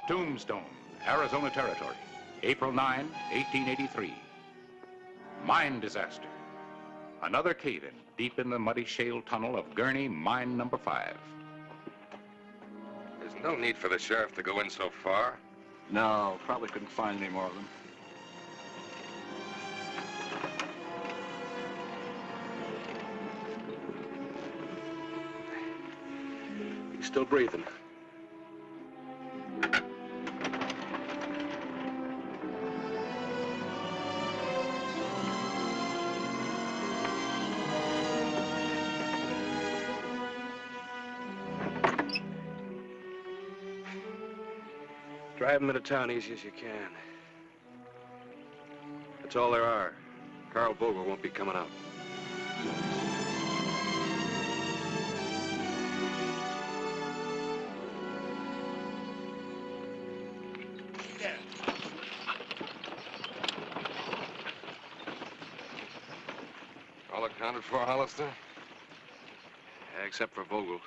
Tombstone, Arizona Territory, April 9, 1883. Mine disaster. Another cave-in deep in the muddy shale tunnel of Gurney Mine Number 5. There's no need for the sheriff to go in so far. No, probably couldn't find any more of them. He's still breathing. Drive him into town easy as you can. That's all there are. Carl Vogel won't be coming out. Yeah. All accounted for, Hollister? Yeah, except for Vogel.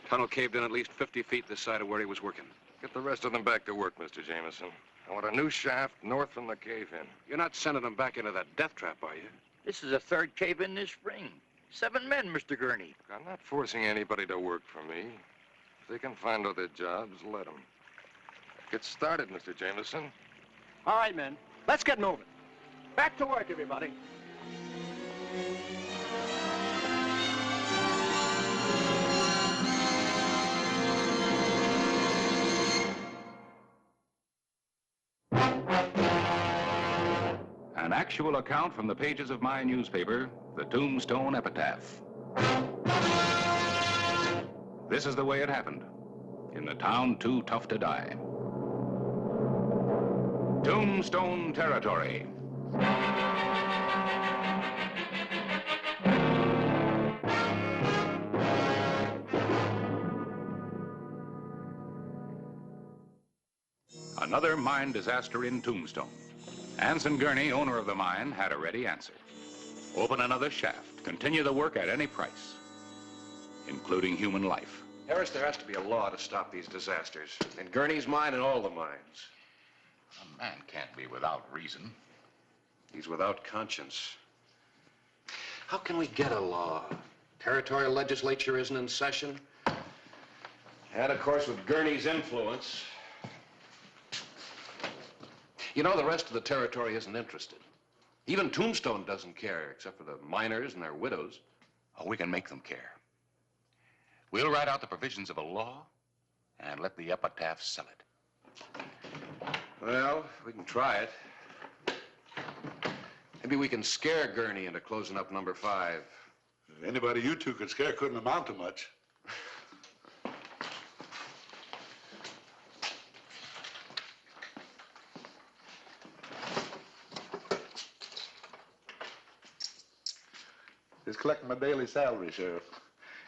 Tunnel caved in at least 50 feet this side of where he was working. Get the rest of them back to work, Mr. Jameson. I want a new shaft north from the cave-in. You're not sending them back into that death trap, are you? This is the third cave-in this spring. 7 men, Mr. Gurney. I'm not forcing anybody to work for me. If they can find other jobs, let them. Get started, Mr. Jameson. All right, men. Let's get moving. Back to work, everybody. An actual account from the pages of my newspaper, the Tombstone Epitaph. This is the way it happened, in the town too tough to die. Tombstone Territory. Another mine disaster in Tombstone. Anson Gurney, owner of the mine, had a ready answer. Open another shaft, continue the work at any price, including human life. Harris, there has to be a law to stop these disasters. In Gurney's mine and all the mines. A man can't be without reason. He's without conscience. How can we get a law? Territorial legislature isn't in session. And, of course, with Gurney's influence. You know, the rest of the territory isn't interested. Even Tombstone doesn't care, except for the miners and their widows. Oh, we can make them care. We'll write out the provisions of a law and let the epitaph sell it. Well, we can try it. Maybe we can scare Gurney into closing up number 5. Anybody you two could scare couldn't amount to much. Just collecting my daily salary, Sheriff.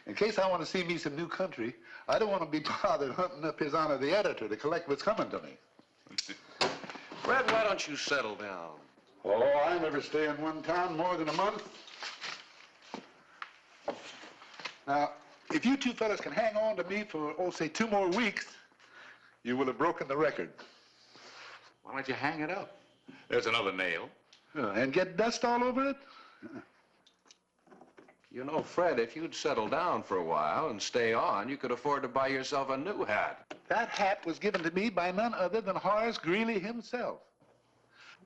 In case I want to see me some new country, I don't want to be bothered hunting up His Honor the Editor to collect what's coming to me. Fred, why don't you settle down? Oh, I never stay in one town more than a month. Now, if you two fellas can hang on to me for, oh, say 2 more weeks, you will have broken the record. Why don't you hang it up? There's another nail. And get dust all over it? You know, Fred, if you'd settle down for a while and stay on, you could afford to buy yourself a new hat. That hat was given to me by none other than Horace Greeley himself.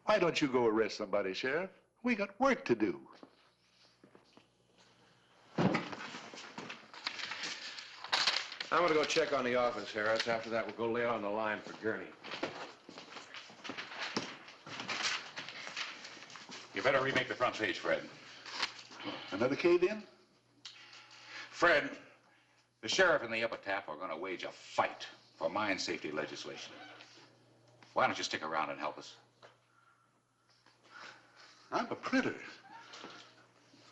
Why don't you go arrest somebody, Sheriff? We got work to do. I'm going to go check on the office, Harris. After that, we'll go lay on the line for Gurney. You better remake the front page, Fred. Another cave-in? Fred, the sheriff and the epitaph are going to wage a fight for mine safety legislation. Why don't you stick around and help us? I'm a printer.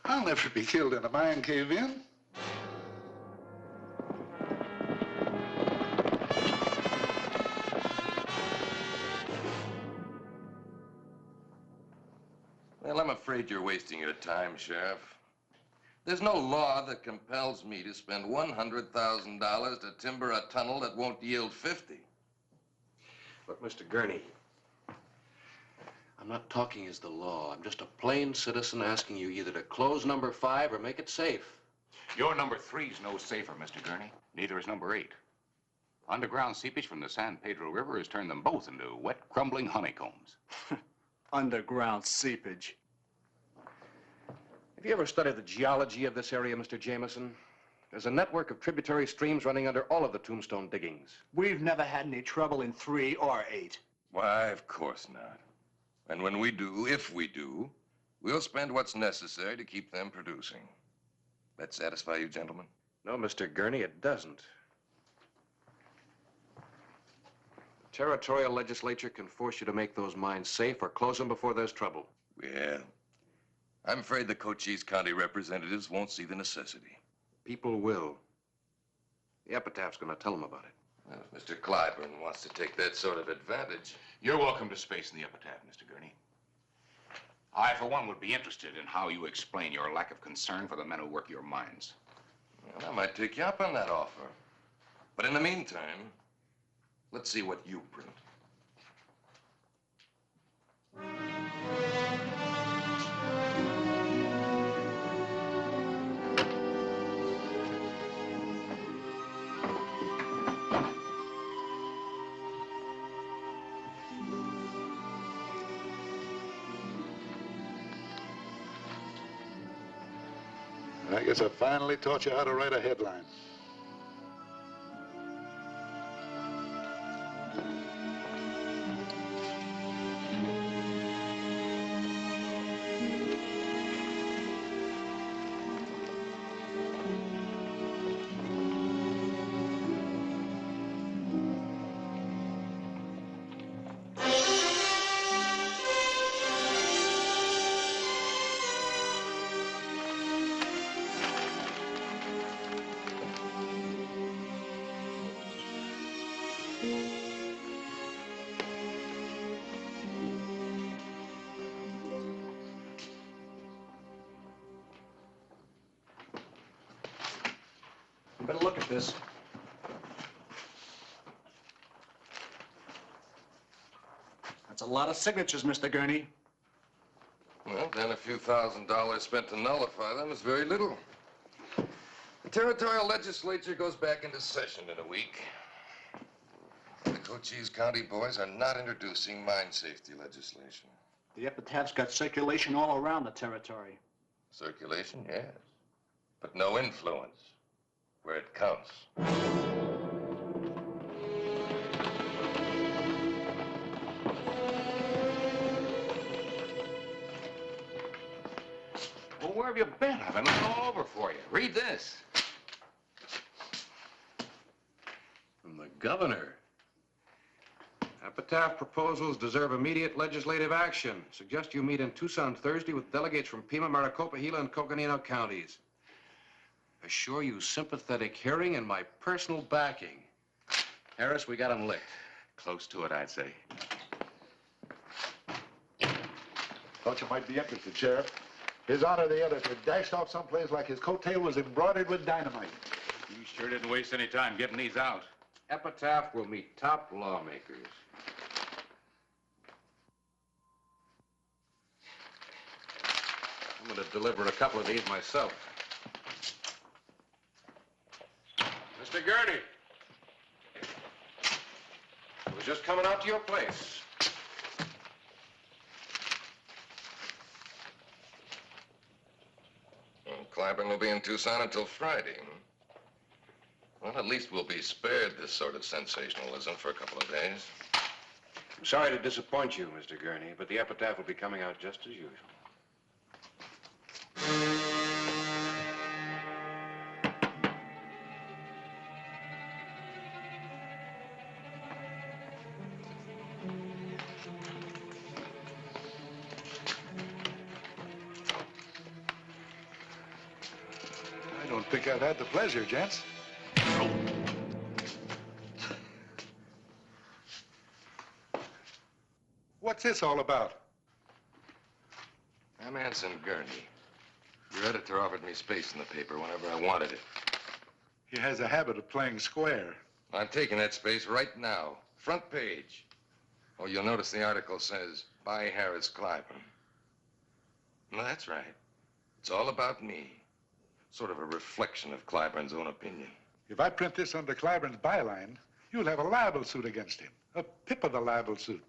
I'll never be killed in a mine cave-in. Well, I'm afraid you're wasting your time, Sheriff. There's no law that compels me to spend $100,000 to timber a tunnel that won't yield 50. But, Mr. Gurney, I'm not talking as the law. I'm just a plain citizen asking you either to close number 5 or make it safe. Your number 3's no safer, Mr. Gurney. Neither is number 8. Underground seepage from the San Pedro River has turned them both into wet, crumbling honeycombs. Underground seepage. Have you ever studied the geology of this area, Mr. Jameson? There's a network of tributary streams running under all of the Tombstone diggings. We've never had any trouble in 3 or 8. Why, of course not. And when we do, if we do, we'll spend what's necessary to keep them producing. That satisfy you, gentlemen? No, Mr. Gurney, it doesn't. The territorial legislature can force you to make those mines safe or close them before there's trouble. Yeah. I'm afraid the Cochise County representatives won't see the necessity. People will. The epitaph's going to tell them about it. Well, if Mr. Clyburn wants to take that sort of advantage. You're welcome to space in the epitaph, Mr. Gurney. I, for one, would be interested in how you explain your lack of concern for the men who work your mines. Well, I might take you up on that offer. But in the meantime, let's see what you print. I guess I finally taught you how to write a headline. Better look at this. That's a lot of signatures, Mr. Gurney. Well, then a few $1,000s spent to nullify them is very little. The territorial legislature goes back into session in a week. The Cochise County boys are not introducing mine safety legislation. The epitaph's got circulation all around the territory. Circulation, yes, but no influence where it counts. Well, where have you been? I've been looking all over for you. Read this. From the governor. Epitaph proposals deserve immediate legislative action. Suggest you meet in Tucson Thursday with delegates from Pima, Maricopa, Gila, and Coconino counties. Assure you sympathetic hearing and my personal backing. Harris, we got him licked. Close to it, I'd say. Thought you might be interested, Sheriff. His Honor the Editor dashed off someplace like his coattail was embroidered with dynamite. You sure didn't waste any time getting these out. Epitaph will meet top lawmakers. I'm going to deliver a couple of these myself. Mr. Gurney. I was just coming out to your place. Well, Clyburn will be in Tucson until Friday. Well, at least we'll be spared this sort of sensationalism for a couple of days. I'm sorry to disappoint you, Mr. Gurney, but the epitaph will be coming out just as usual. I don't think I've had the pleasure, gents. What's this all about? I'm Anson Gurney. Your editor offered me space in the paper whenever I wanted it. He has a habit of playing square. I'm taking that space right now. Front page. Oh, you'll notice the article says, by Harris Clyburn. No, that's right. It's all about me. Sort of a reflection of Clyburn's own opinion. If I print this under Clyburn's byline, you'll have a libel suit against him. A pip of the libel suit.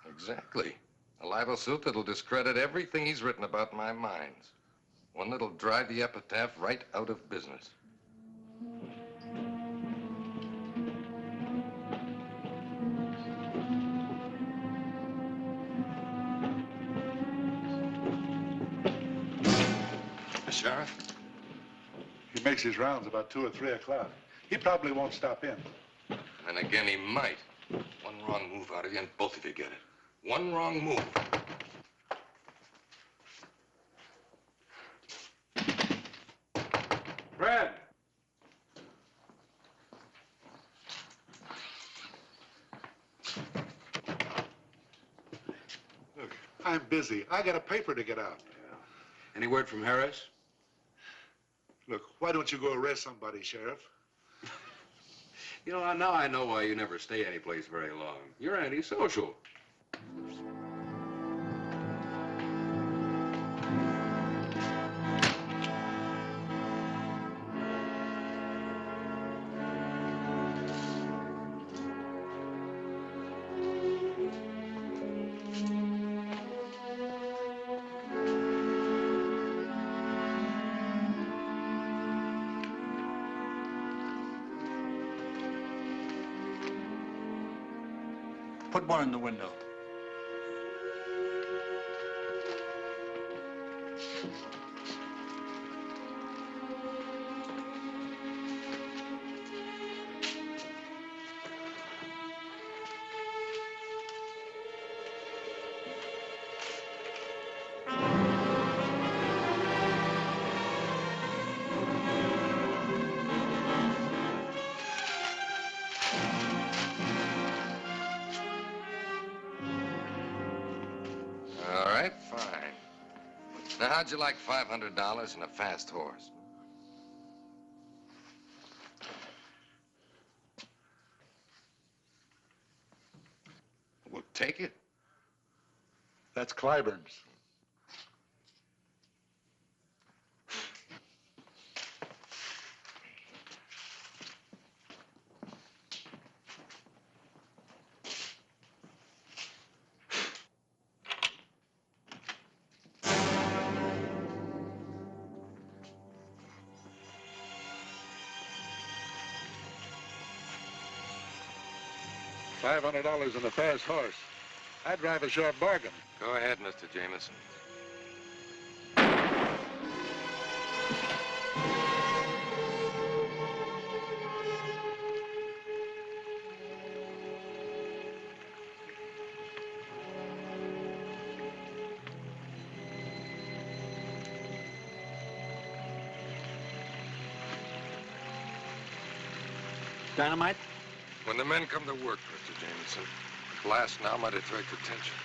Exactly. A libel suit that'll discredit everything he's written about my mines. One that'll drive the epitaph right out of business. Sheriff? He makes his rounds about 2 or 3 o'clock. He probably won't stop in. And again, he might. One wrong move out of you and both of you get it. One wrong move. Fred! Look, I'm busy. I got a paper to get out. Any word from Harris? Look, why don't you go arrest somebody, Sheriff? You know, now I know why you never stay anyplace very long. You're antisocial. Put one in the window. All right, fine. Now, how'd you like $500 and a fast horse? Well, take it. That's Clyburn's. $500 and a fast horse. I'd drive a sharp bargain. Go ahead, Mr. Jameson. Dynamite? When the men come to work, Mr. Jameson, a blast now might attract attention.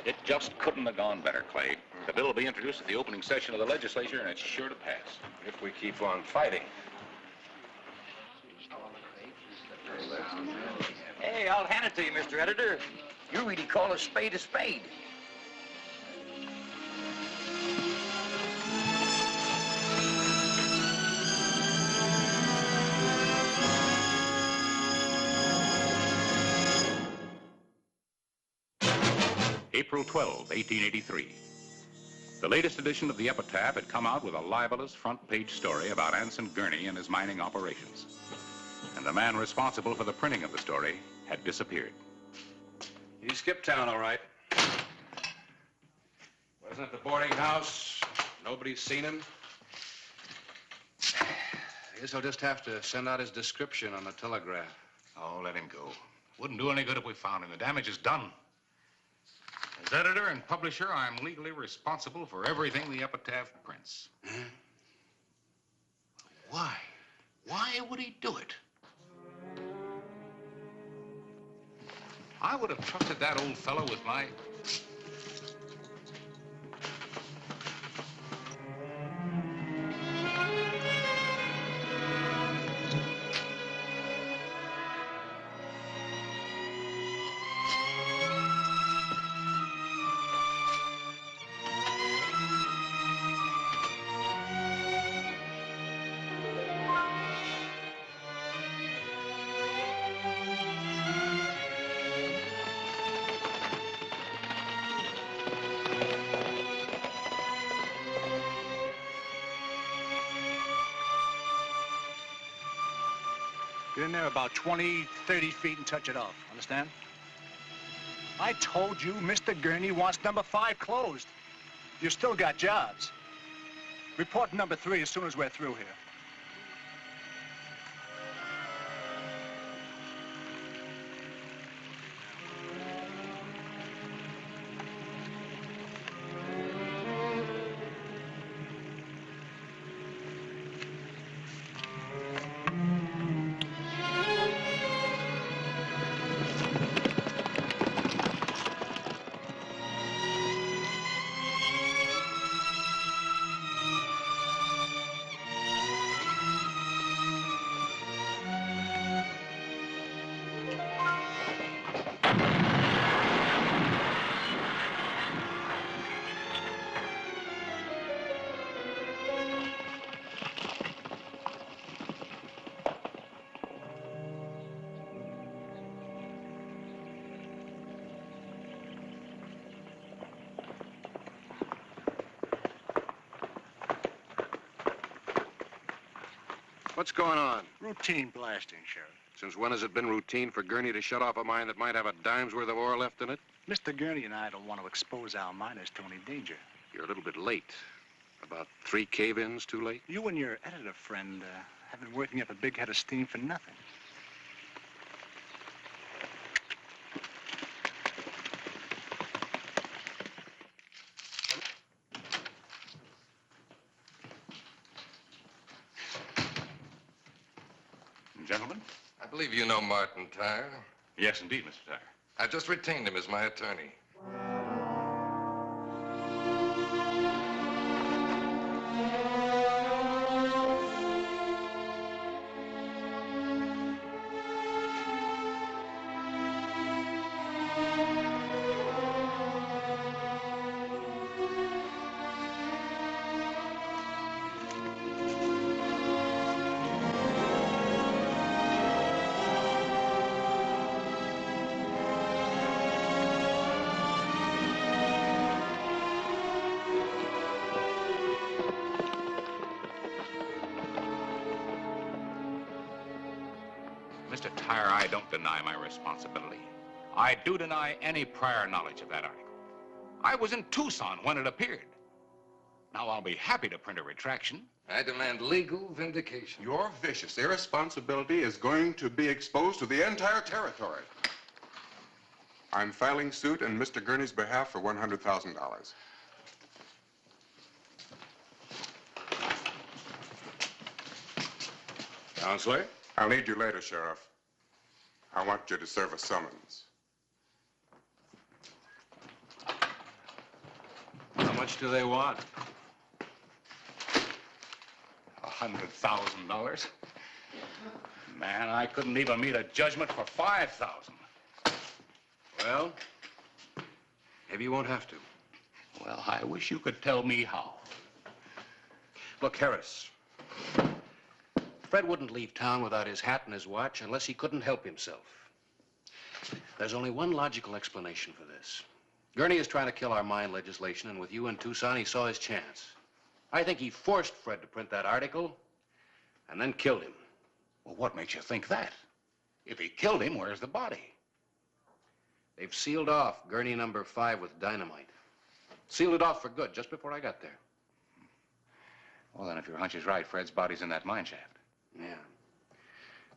It just couldn't have gone better, Clay. The bill will be introduced at the opening session of the legislature, and it's sure to pass. If we keep on fighting. Hey, I'll hand it to you, Mr. Editor. You really call a spade a spade. April 12, 1883. The latest edition of the Epitaph had come out with a libelous front-page story about Anson Gurney and his mining operations. And the man responsible for the printing of the story had disappeared. He skipped town, all right. Wasn't at the boarding house. Nobody's seen him. I guess I'll just have to send out his description on the telegraph. Oh, let him go. Wouldn't do any good if we found him. The damage is done. As editor and publisher, I'm legally responsible for everything the epitaph prints. Huh? Why? Why would he do it? I would have trusted that old fellow with my... Get in there about 20, 30 feet and touch it off. Understand? I told you Mr. Gurney wants number 5 closed. You still got jobs. Report number 3 as soon as we're through here. What's going on? Routine blasting, Sheriff. Since when has it been routine for Gurney to shut off a mine that might have a dime's worth of ore left in it? Mr. Gurney and I don't want to expose our miners to any danger. You're a little bit late. About 3 cave-ins too late? You and your editor friend have been working up a big head of steam for nothing. Gentlemen? I believe you know Martin Tyre. Yes, indeed, Mr. Tyre. I just retained him as my attorney. Mr. Tyre, I don't deny my responsibility. I do deny any prior knowledge of that article. I was in Tucson when it appeared. Now, I'll be happy to print a retraction. I demand legal vindication. Your vicious irresponsibility is going to be exposed to the entire territory. I'm filing suit in Mr. Gurney's behalf for $100,000. Counselor? I'll need you later, Sheriff. I want you to serve a summons. How much do they want? $100,000. Man, I couldn't even meet a judgment for $5,000. Well, maybe you won't have to. Well, I wish you could tell me how. Look, Harris. Fred wouldn't leave town without his hat and his watch unless he couldn't help himself. There's only one logical explanation for this. Gurney is trying to kill our mine legislation, and with you in Tucson, he saw his chance. I think he forced Fred to print that article and then killed him. Well, what makes you think that? If he killed him, where's the body? They've sealed off Gurney number 5 with dynamite. Sealed it off for good just before I got there. Well, then, if your hunch is right, Fred's body's in that mine shaft. Yeah.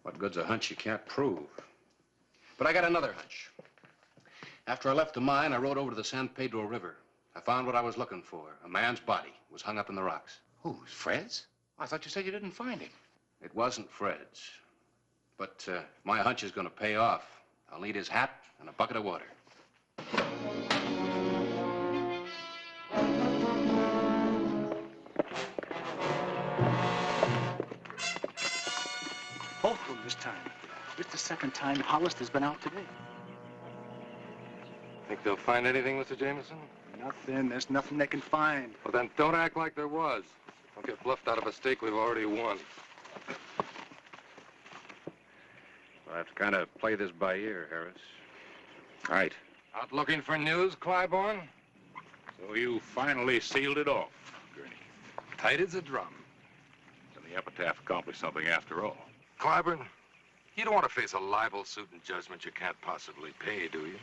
What good's a hunch you can't prove? But I got another hunch. After I left the mine, I rode over to the San Pedro River. I found what I was looking for. A man's body was hung up in the rocks. Who's, Fred's? I thought you said you didn't find him. It wasn't Fred's. But if my hunch is going to pay off, I'll need his hat and a bucket of water. Both of them this time. It's the second time Hollister's been out today. Think they'll find anything, Mr. Jameson? Nothing. There's nothing they can find. Well, then don't act like there was. Don't get bluffed out of a stake we've already won. We'll have to kind of play this by ear, Harris. Right. Out looking for news, Clybourne? So you finally sealed it off, Gurney. Tight as a drum. And the epitaph accomplished something after all. Clybourne, you don't want to face a libel suit and judgment you can't possibly pay, do you?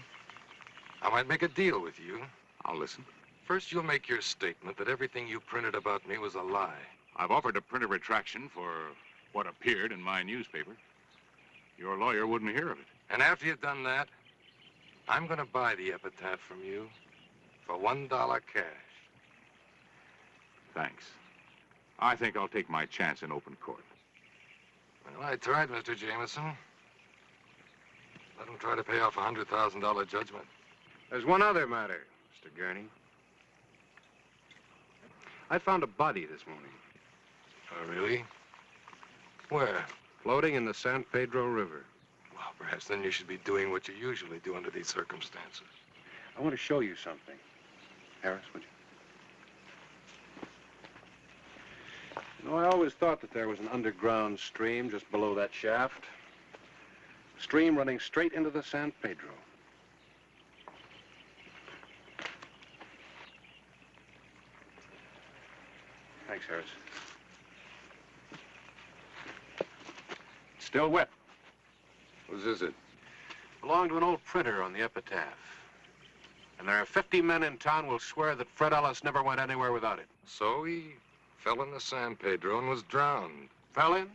I might make a deal with you. I'll listen. First, you'll make your statement that everything you printed about me was a lie. I've offered to print a retraction for what appeared in my newspaper. Your lawyer wouldn't hear of it. And after you've done that, I'm going to buy the epitaph from you for $1 cash. Thanks. I think I'll take my chance in open court. Well, I tried, Mr. Jameson. Let him try to pay off a $100,000 judgment. There's one other matter, Mr. Gurney. I found a body this morning. Oh, really? Where? Floating in the San Pedro River. Well, perhaps then you should be doing what you usually do under these circumstances. I want to show you something. Harris, would you? You know, I always thought that there was an underground stream just below that shaft. A stream running straight into the San Pedro. Thanks, Harris. It's still wet. Whose is it? Belonged to an old printer on the epitaph. And there are 50 men in town will swear that Fred Ellis never went anywhere without it. So he fell in the San Pedro and was drowned. Fell in?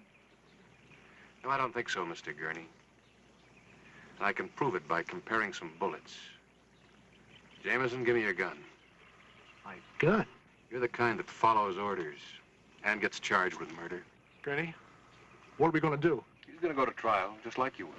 No, I don't think so, Mr. Gurney. And I can prove it by comparing some bullets. Jameson, give me your gun. My gun? You're the kind that follows orders and gets charged with murder. Gurney, what are we going to do? He's going to go to trial, just like you will.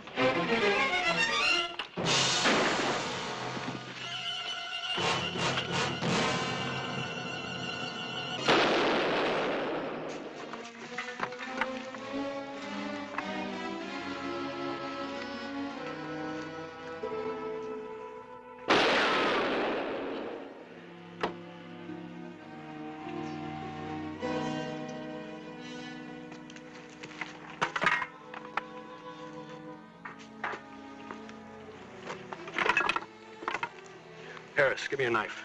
Harris, give me a knife.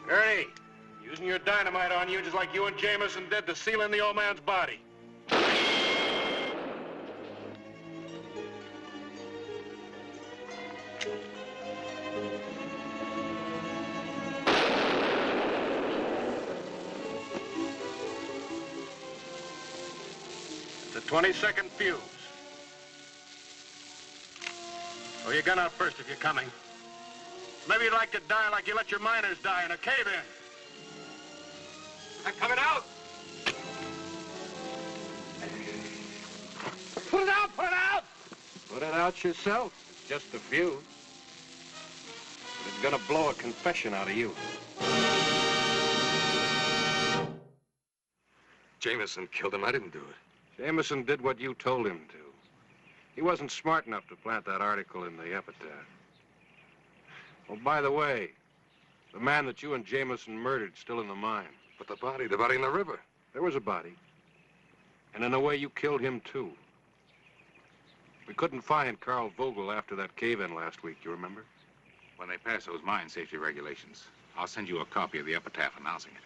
Gurney, using your dynamite on you just like you and Jameson did to seal in the old man's body. The 22nd fuse. Throw your gun out first if you're coming. Maybe you'd like to die like you let your miners die in a cave-in. I'm coming out! Put it out! Put it out! Put it out yourself. It's just a fuse. But it's gonna blow a confession out of you. Jameson killed him. I didn't do it. Jameson did what you told him to. He wasn't smart enough to plant that article in the epitaph. Oh, by the way, the man that you and Jameson murdered's still in the mine. But the body in the river. There was a body. And in a way, you killed him, too. We couldn't find Carl Vogel after that cave-in last week, you remember? When they pass those mine safety regulations, I'll send you a copy of the epitaph announcing it.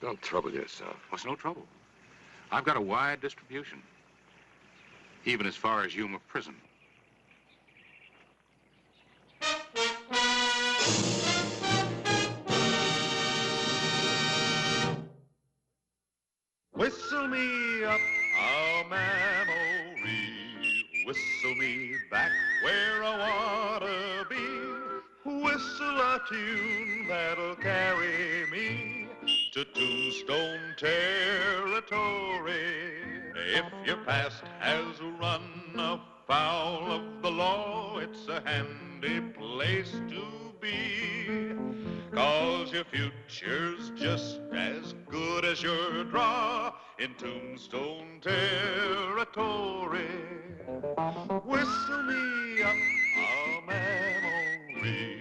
Don't trouble yourself. Well, it's no trouble. I've got a wide distribution, even as far as Yuma Prison. tune that'll carry me to Tombstone territory. If your past has run afoul of the law, it's a handy place to be. 'Cause your future's just as good as your draw in Tombstone territory. Whistle me up a memory.